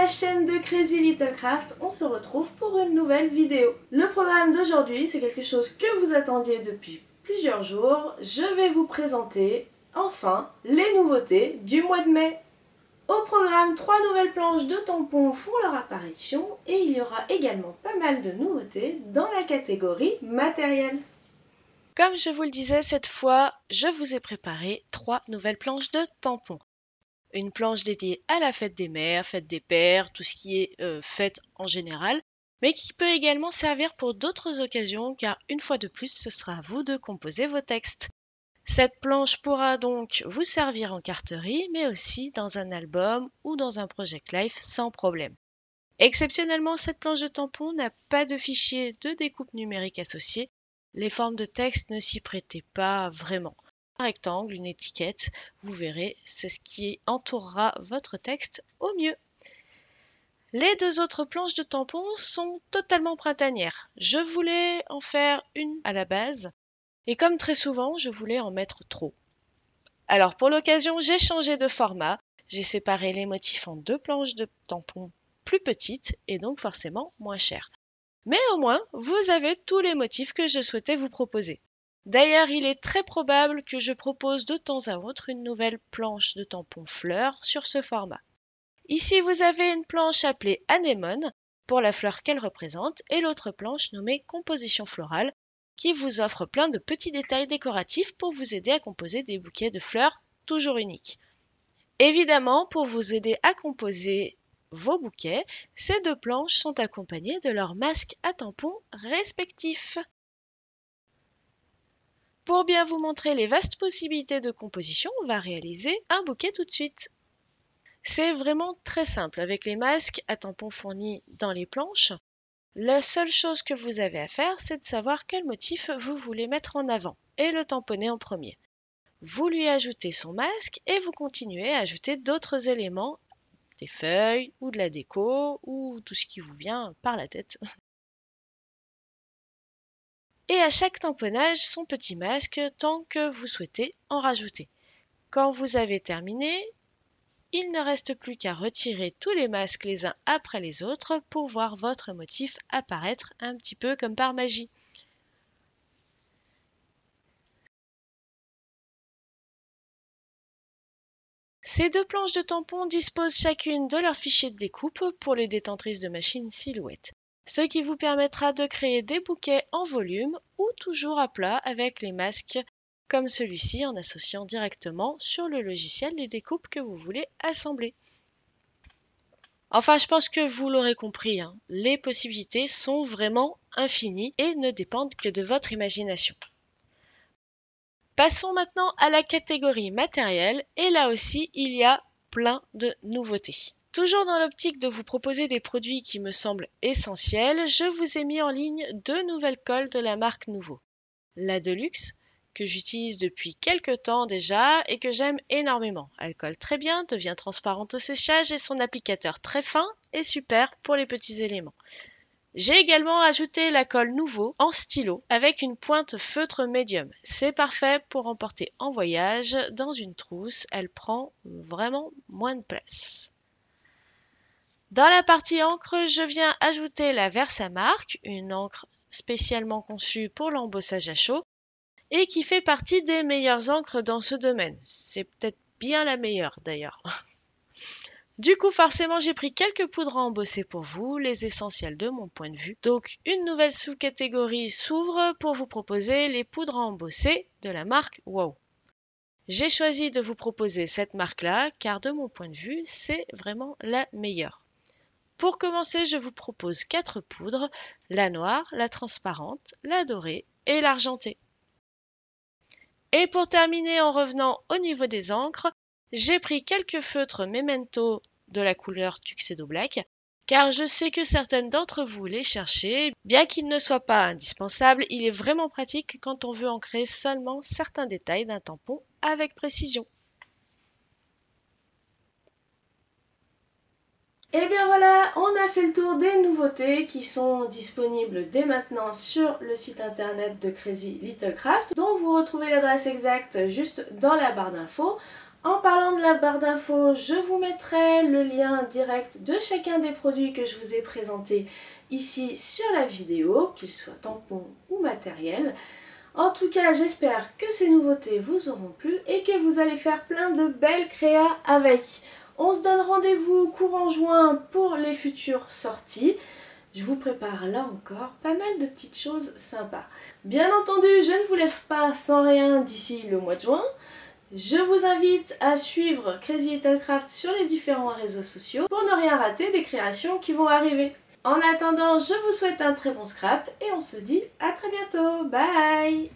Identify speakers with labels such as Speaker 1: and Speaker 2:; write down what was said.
Speaker 1: la chaîne de Crazy Little Craft, on se retrouve pour une nouvelle vidéo. Le programme d'aujourd'hui, c'est quelque chose que vous attendiez depuis plusieurs jours. Je vais vous présenter, enfin, les nouveautés du mois de mai. Au programme, 3 nouvelles planches de tampons font leur apparition et il y aura également pas mal de nouveautés dans la catégorie matériel.
Speaker 2: Comme je vous le disais, cette fois, je vous ai préparé 3 nouvelles planches de tampons. Une planche dédiée à la fête des mères, fête des pères, tout ce qui est fête en général, mais qui peut également servir pour d'autres occasions car une fois de plus, ce sera à vous de composer vos textes. Cette planche pourra donc vous servir en carterie, mais aussi dans un album ou dans un Project Life sans problème. Exceptionnellement, cette planche de tampon n'a pas de fichier de découpe numérique associé. Les formes de texte ne s'y prêtaient pas vraiment. Un rectangle, une étiquette, vous verrez, c'est ce qui entourera votre texte au mieux. Les 2 autres planches de tampons sont totalement printanières. Je voulais en faire une à la base, et comme très souvent, je voulais en mettre trop. Alors pour l'occasion, j'ai changé de format. J'ai séparé les motifs en 2 planches de tampons plus petites et donc forcément moins chères. Mais au moins, vous avez tous les motifs que je souhaitais vous proposer. D'ailleurs, il est très probable que je propose de temps à autre une nouvelle planche de tampons fleurs sur ce format. Ici, vous avez une planche appelée anémone pour la fleur qu'elle représente et l'autre planche nommée composition florale qui vous offre plein de petits détails décoratifs pour vous aider à composer des bouquets de fleurs toujours uniques. Évidemment, pour vous aider à composer vos bouquets, ces 2 planches sont accompagnées de leurs masques à tampons respectifs. Pour bien vous montrer les vastes possibilités de composition, on va réaliser un bouquet tout de suite. C'est vraiment très simple avec les masques à tampons fournis dans les planches. La seule chose que vous avez à faire, c'est de savoir quel motif vous voulez mettre en avant et le tamponner en premier. Vous lui ajoutez son masque et vous continuez à ajouter d'autres éléments, des feuilles ou de la déco ou tout ce qui vous vient par la tête. Et à chaque tamponnage, son petit masque tant que vous souhaitez en rajouter. Quand vous avez terminé, il ne reste plus qu'à retirer tous les masques les uns après les autres pour voir votre motif apparaître un petit peu comme par magie. Ces 2 planches de tampons disposent chacune de leur fichier de découpe pour les détentrices de machines Silhouette, ce qui vous permettra de créer des bouquets en volume ou toujours à plat avec les masques comme celui-ci en associant directement sur le logiciel les découpes que vous voulez assembler. Enfin, je pense que vous l'aurez compris, hein, les possibilités sont vraiment infinies et ne dépendent que de votre imagination. Passons maintenant à la catégorie matériel et là aussi il y a plein de nouveautés. Toujours dans l'optique de vous proposer des produits qui me semblent essentiels, je vous ai mis en ligne 2 nouvelles colles de la marque Nouveau. La Deluxe, que j'utilise depuis quelques temps déjà et que j'aime énormément. Elle colle très bien, devient transparente au séchage et son applicateur très fin est super pour les petits éléments. J'ai également ajouté la colle Nouveau en stylo avec une pointe feutre médium. C'est parfait pour emporter en voyage dans une trousse, elle prend vraiment moins de place. Dans la partie encre, je viens ajouter la Versamark, une encre spécialement conçue pour l'embossage à chaud et qui fait partie des meilleures encres dans ce domaine. C'est peut-être bien la meilleure d'ailleurs. Du coup, forcément, j'ai pris quelques poudres à embosser pour vous, les essentiels de mon point de vue. Donc, une nouvelle sous-catégorie s'ouvre pour vous proposer les poudres à embosser de la marque Wow. J'ai choisi de vous proposer cette marque-là, car de mon point de vue, c'est vraiment la meilleure. Pour commencer, je vous propose 4 poudres, la noire, la transparente, la dorée et l'argentée. Et pour terminer, en revenant au niveau des encres, j'ai pris quelques feutres Memento de la couleur Tuxedo Black, car je sais que certaines d'entre vous les cherchez. Bien qu'il ne soit pas indispensable, il est vraiment pratique quand on veut ancrer seulement certains détails d'un tampon avec précision.
Speaker 1: Et bien voilà, on a fait le tour des nouveautés qui sont disponibles dès maintenant sur le site internet de Crazy Little Craft, dont vous retrouvez l'adresse exacte juste dans la barre d'infos. En parlant de la barre d'infos, je vous mettrai le lien direct de chacun des produits que je vous ai présentés ici sur la vidéo, qu'ils soient tampons ou matériels. En tout cas, j'espère que ces nouveautés vous auront plu et que vous allez faire plein de belles créas avec. On se donne rendez-vous courant juin pour les futures sorties. Je vous prépare là encore pas mal de petites choses sympas. Bien entendu, je ne vous laisse pas sans rien d'ici le mois de juin. Je vous invite à suivre Crazy Little Craft sur les différents réseaux sociaux pour ne rien rater des créations qui vont arriver. En attendant, je vous souhaite un très bon scrap et on se dit à très bientôt. Bye!